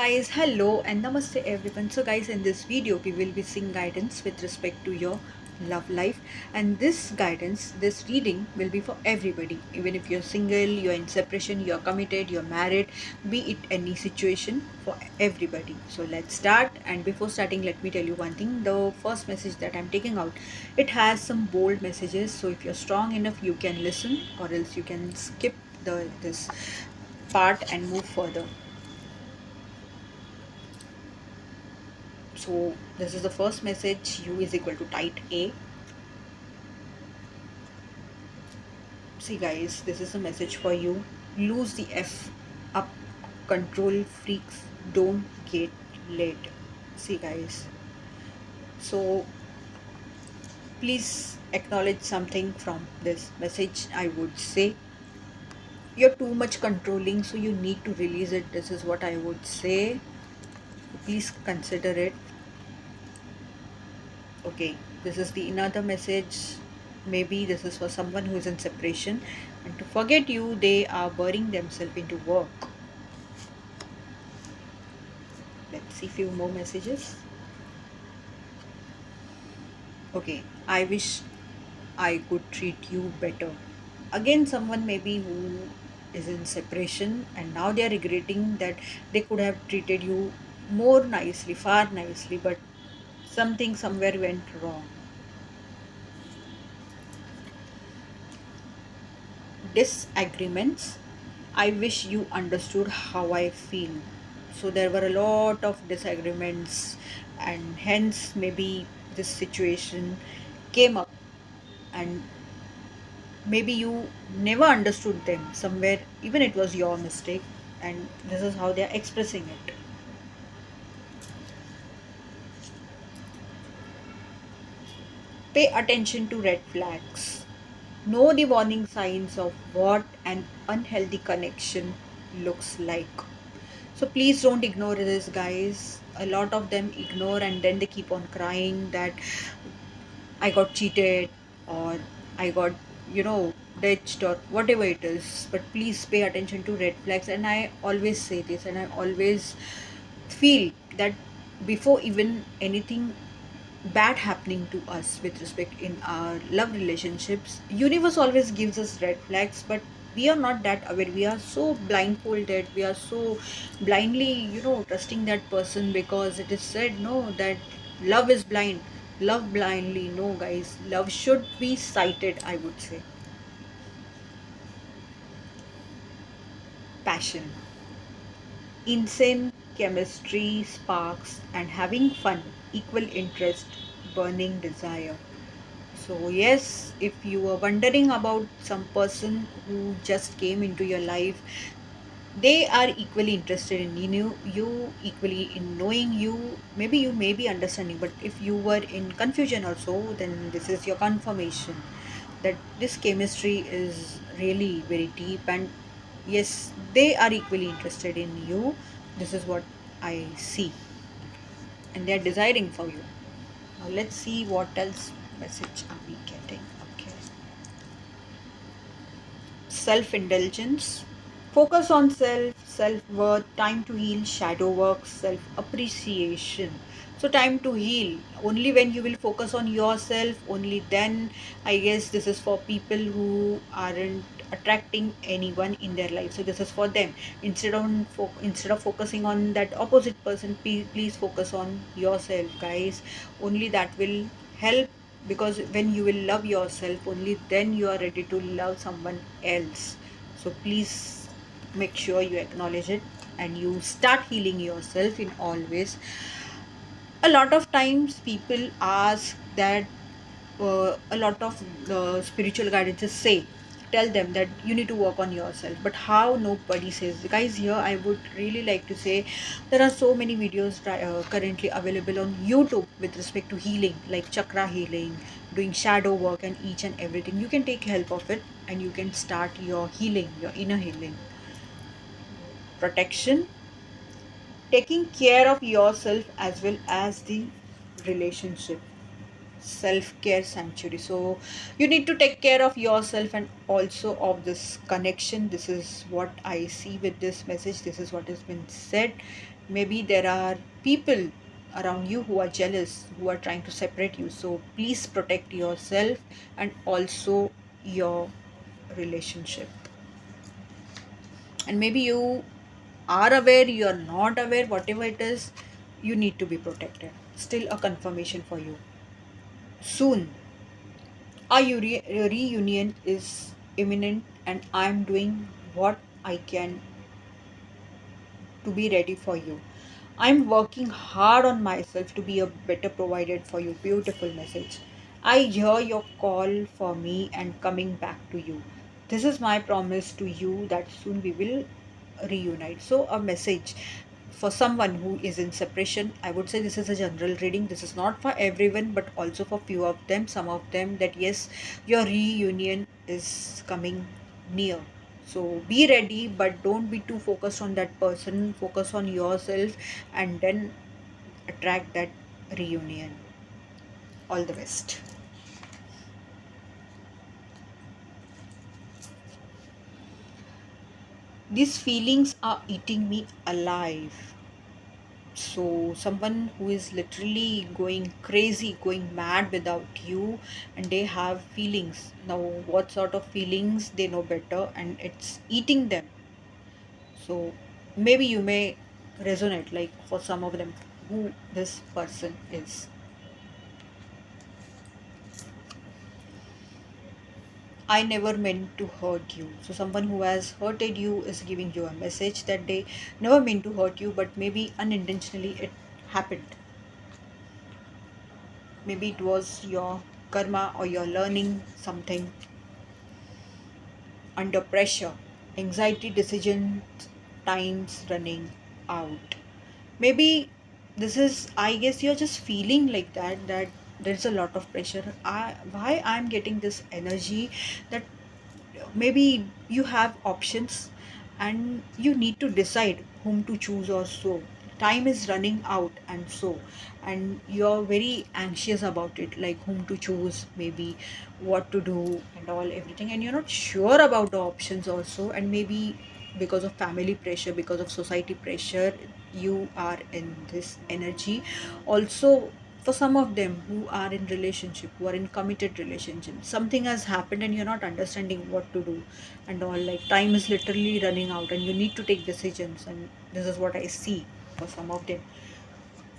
guys, hello and namaste everyone. So guys, in this video we will be seeing guidance with respect to your love life, and this guidance, this reading will be for everybody, even if you're single, you're in separation, you're committed, you're married, be it any situation, for everybody. So let's start. And before starting, let me tell you one thing. The first message that I'm taking out, it has some bold messages, so if you're strong enough you can listen, or else you can skip this part and move further. So this is the first message. U is equal to tight A. See guys, this is a message for you. Lose the F up. Control freaks don't get late. See guys. So please acknowledge something from this message. I would say you're too much controlling, so you need to release it. This is what I would say. Please consider it. Okay, this is the another message. Maybe this is for someone who is in separation, and to forget you they are burying themselves into work. Let's see few more messages. Okay, I wish I could treat you better. Again, someone maybe who is in separation and now they are regretting that they could have treated you more nicely, far nicely, but something somewhere went wrong. Disagreements. I wish you understood how I feel. So there were a lot of disagreements, and hence maybe this situation came up, and maybe you never understood them somewhere, even it was your mistake, and this is how they are expressing it. Pay attention to red flags. Know the warning signs of what an unhealthy connection looks like. So please don't ignore this, guys. A lot of them ignore and then they keep on crying that I got cheated, or I got, ditched, or whatever it is. But please pay attention to red flags. And I always say this, and I always feel that before even anything bad happening to us with respect in our love relationships, universe always gives us red flags, but we are not that aware. We are so blindfolded, we are so blindly, trusting that person, because it is said no, that love is blind. Love blindly, no guys, love should be sighted, I would say. Passion, insane chemistry, sparks, and having fun, equal interest, burning desire. So, yes, if you were wondering about some person who just came into your life, they are equally interested in you equally in knowing you. Maybe you may be understanding, but if you were in confusion also, then this is your confirmation that this chemistry is really very deep, and yes, they are equally interested in you. This is what I see, and they are desiring for you. Now, let's see what else message are we getting. Okay. Self-indulgence. Focus on self-worth, time to heal, shadow work, self-appreciation. So time to heal. Only when you will focus on yourself, only then, I guess this is for people who aren't attracting anyone in their life. So this is for them. Instead of focusing on that opposite person, please focus on yourself, guys. Only that will help, because when you will love yourself, only then you are ready to love someone else. So please make sure you acknowledge it and you start healing yourself in all ways. A lot of times people ask that, a lot of spiritual guidances say, tell them that you need to work on yourself, but how? Nobody says. Guys, here I would really like to say there are so many videos currently available on YouTube with respect to healing, like chakra healing, doing shadow work, and each and everything. You can take help of it and you can start your healing, your inner healing. Protection, taking care of yourself as well as the relationship. Self-care sanctuary. So you need to take care of yourself and also of this connection. This is what I see with this message. This is what has been said. Maybe there are people around you who are jealous, who are trying to separate you. So please protect yourself and also your relationship. And maybe you are aware, you are not aware, whatever it is, you need to be protected. Still a confirmation for you. Soon, our reunion is imminent, and I'm doing what I can to be ready for you. I'm working hard on myself to be a better provider for you. Beautiful message. I hear your call for me and coming back to you. This is my promise to you that soon we will reunite. So, a message for someone who is in separation. I would say this is a general reading. This is not for everyone, but also for few of them, some of them, that yes, your reunion is coming near. So be ready, but don't be too focused on that person. Focus on yourself and then attract that reunion. All the best. These feelings are eating me alive. So, someone who is literally going crazy, going mad without you, and they have feelings. Now, what sort of feelings they know better, and it's eating them. So, maybe you may resonate, like for some of them, who this person is. I never meant to hurt you. So, someone who has hurted you is giving you a message that they never meant to hurt you, but maybe unintentionally it happened. Maybe it was your karma or you're learning something under pressure. Anxiety decisions, times running out. Maybe this is, I guess you're just feeling like that there's a lot of pressure. Why I'm getting this energy that maybe you have options and you need to decide whom to choose or so. Time is running out, and so, and you're very anxious about it, like whom to choose, maybe what to do and all everything, and you're not sure about the options also, and maybe because of family pressure, because of society pressure, you are in this energy also. For some of them who are in relationship, who are in committed relationship, something has happened and you're not understanding what to do and all, like time is literally running out and you need to take decisions, and this is what I see for some of them.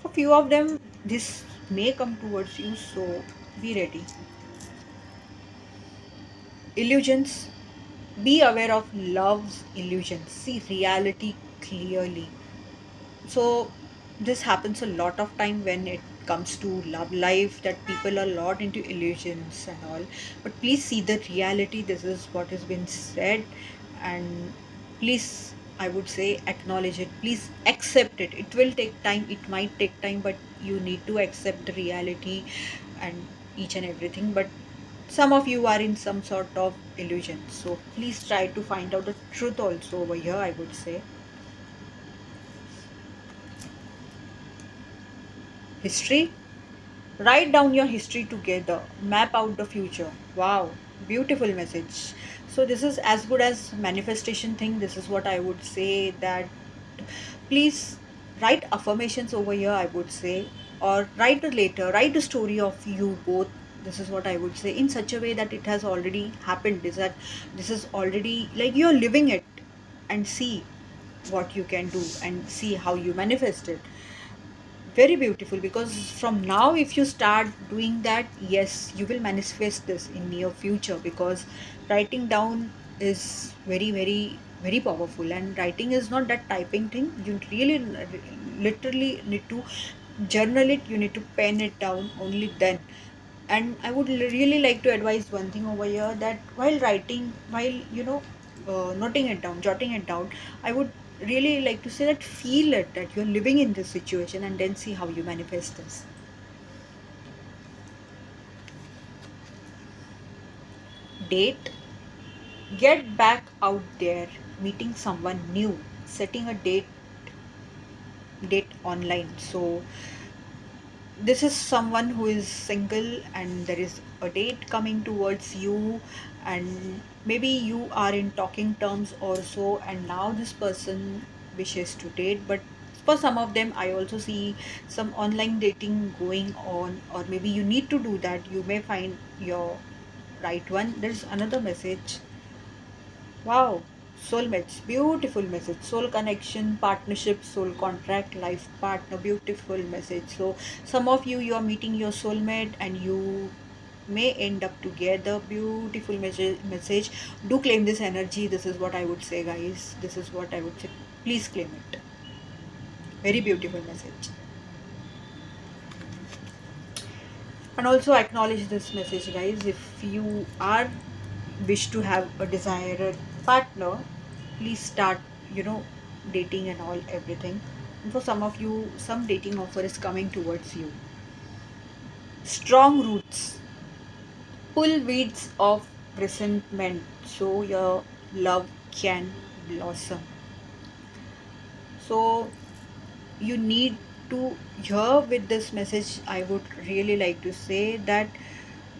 For few of them this may come towards you, so be ready. Illusions. Be aware of love's illusions. See reality clearly. So this happens a lot of time when it comes to love life, that people are a lot into illusions and all, but please see the reality. This is what has been said, and please, I would say, acknowledge it. Please accept it. It will take time, it might take time, but you need to accept the reality and each and everything. But some of you are in some sort of illusion, so please try to find out the truth also over here, I would say. History. Write down your history together, map out the future. Wow, beautiful message. So, this is as good as manifestation thing. This is what I would say, that please write affirmations over here, I would say, or write a letter, write a story of you both. This is what I would say, in such a way that it has already happened. Is that this is already like you're living it, and see what you can do and see how you manifest it. Very beautiful, because from now if you start doing that, yes, you will manifest this in near future, because writing down is very very very powerful, and writing is not that typing thing. You really literally need to journal it, you need to pen it down, only then. And I would really like to advise one thing over here, that while writing, while noting it down, jotting it down, I would really like to say that feel it, that you're living in this situation, and then see how you manifest this. Date. Get back out there, meeting someone new, setting a date online. So this is someone who is single and there is a date coming towards you, and maybe you are in talking terms also, and now this person wishes to date, but For some of them, I also see some online dating going on, or maybe you need to do that. You may find your right one. There's another message. Wow, soulmates, beautiful message. Soul connection, partnership, soul contract, life partner, beautiful message. So, some of you, you are meeting your soulmate and you may end up together. Beautiful message. Do claim this energy. This is what I would say, guys. This is what I would say. Please claim it. Very beautiful message. And also acknowledge this message, guys. If you are wish to have a desired partner, please start, you know, dating and all everything. And for some of you, some dating offer is coming towards you. Strong roots pull weeds of resentment so your love can blossom. So you need to hear with this message, I would really like to say that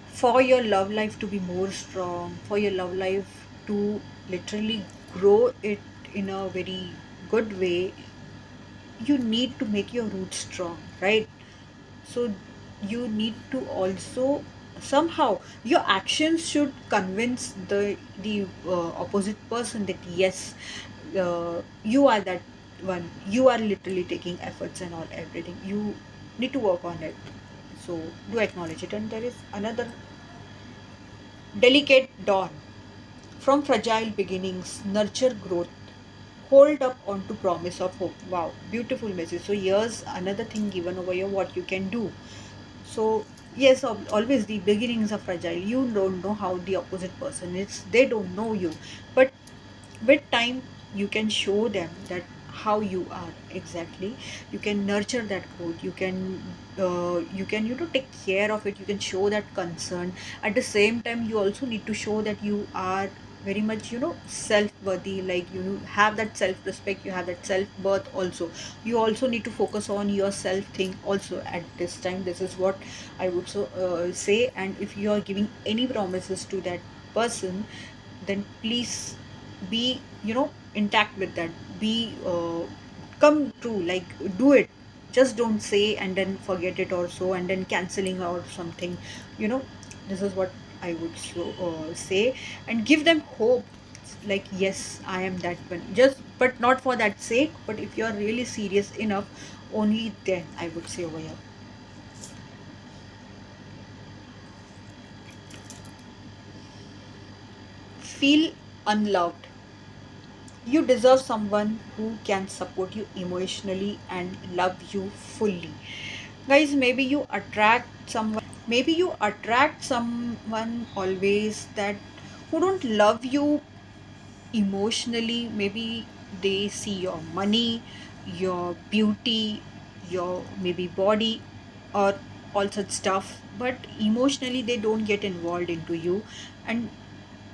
for your love life to be more strong, for your love life to literally grow it in a very good way, you need to make your roots strong, right? So you need to also somehow your actions should convince the opposite person that yes, you are that one, you are literally taking efforts and all everything, you need to work on it. So do acknowledge it. And there is another delicate dawn. From fragile beginnings, nurture growth. Hold up onto promise of hope. Wow, beautiful message. So here's another thing given over here what you can do. So yes, always the beginnings are fragile. You don't know how the opposite person is. They don't know you. But with time you can show them that how you are exactly. You can nurture that growth. You can take care of it. You can show that concern. At the same time, you also need to show that you are very much, self worthy. Like you have that self respect, you have that self worth also. You also need to focus on your self thing also at this time. This is what I would say. And if you are giving any promises to that person, then please be, intact with that. Be come true, like do it. Just don't say and then forget it or so and then canceling or something, you know this is what I would say. And give them hope, like yes, I am that one, just but not for that sake, but if you're really serious enough, only then I would say over here. Feel unloved. You deserve someone who can support you emotionally and love you fully. Guys, maybe you attract someone always that who don't love you emotionally. Maybe they see your money, your beauty, your maybe body, or all such stuff, but emotionally they don't get involved into you. And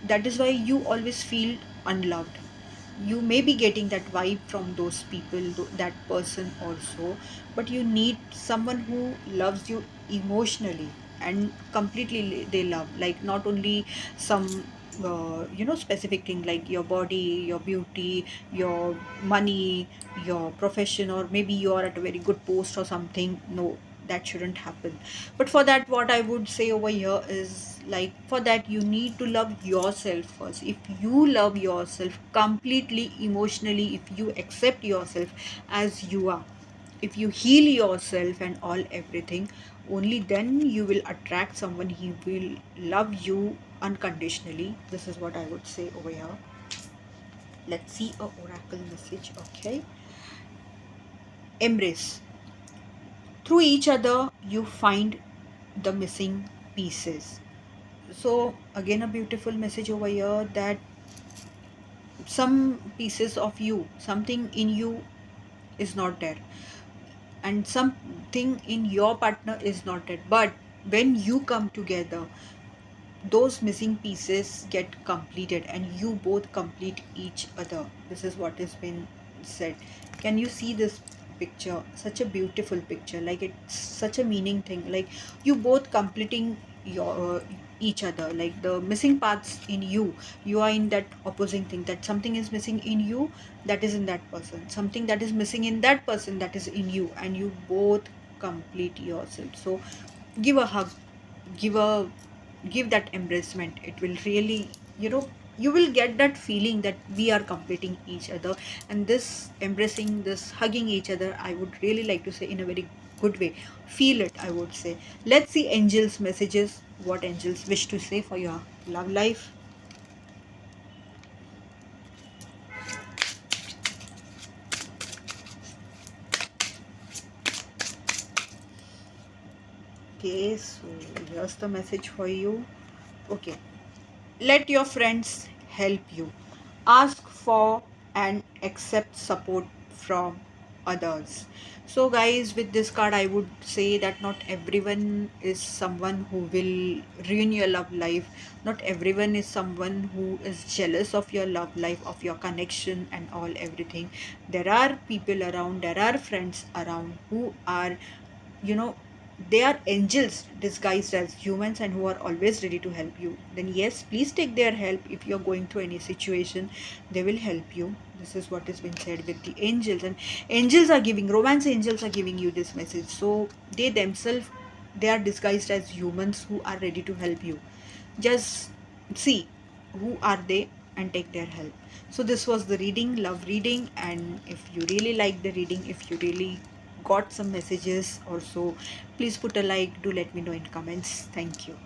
that is why you always feel unloved. You may be getting that vibe from those people, that person also, but you need someone who loves you emotionally and completely. They love, like not only some specific thing like your body, your beauty, your money, your profession, or maybe you are at a very good post or something. No, that shouldn't happen. But for that, what I would say over here is, like, for that you need to love yourself first. If you love yourself completely emotionally, if you accept yourself as you are, if you heal yourself and all everything, only then you will attract someone. He will love you unconditionally. This is what I would say over here. Let's see a oracle message. Okay. Embrace. Through each other you find the missing pieces. So again, a beautiful message over here that some pieces of you, something in you is not there, and something in your partner is not there. But when you come together, those missing pieces get completed and you both complete each other. This is what has been said. Can you see this picture? Such a beautiful picture, like it's such a meaning thing, like you both completing your each other, like the missing parts in you. You are in that opposing thing, that something is missing in you, that is in that person, something that is missing in that person, that is in you, and you both complete yourself. So give a hug, give a give that embracement. It will really, you will get that feeling that we are completing each other. And this embracing, this hugging each other, I would really like to say in a very good way. Feel it, I would say. Let's see angels messages, what angels wish to say for your love life. Okay, so here's the message for you. Okay, let your friends help you. Ask for and accept support from others. So, guys, with this card, I would say that not everyone is someone who will ruin your love life. Not everyone is someone who is jealous of your love life, of your connection, and all everything. There are people around, there are friends around who are, you know, they are angels disguised as humans and who are always ready to help you. Then yes, please take their help. If you're going through any situation, they will help you. This is what has been said with the angels. And angels are giving, romance angels are giving you this message. So they themselves, they are disguised as humans who are ready to help you. Just see who are they and take their help. So this was the reading, love reading. And if you really like the reading, if you really got some messages or so, please put a like. Do let me know in comments. Thank you.